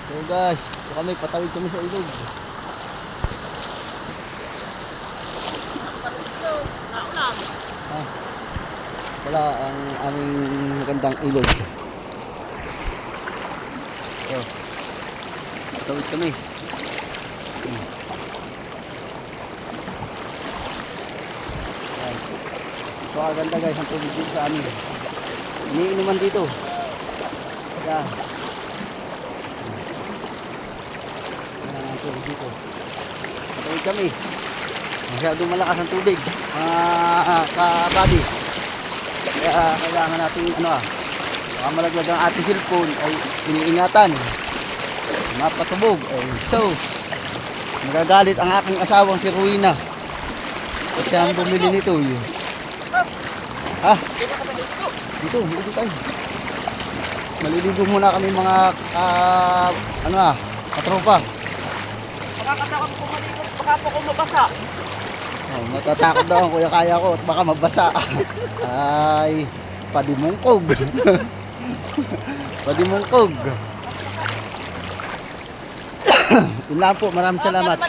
So guys, ito kami, patawid kami sa ilog. Ah, wala ang aming magandang ilog. So, patawid kami. Ayan. So aganda guys ang tubig dito sa amin. Iniinuman dito. Ayan. Ayan ang tubig dito. Patawid kami. Masyadong malakas ang tubig, mga kabady. Kaya kailangan natin baka malaglag ang ating cellphone ay iniingatan. Mapatubog. So, magagalit ang aking asawang si Ruina. Kasi ang bumili nito yun. Ha? Dito tayo. Maliligo muna kami mga katropa. Makakatakot ko maligo, baka po ko mabasa. Oh, matatakot daw ang kuya kaya ko at baka mabasa. Ay, padimungkog. Padimungkog. Yun lang po, maraming salamat.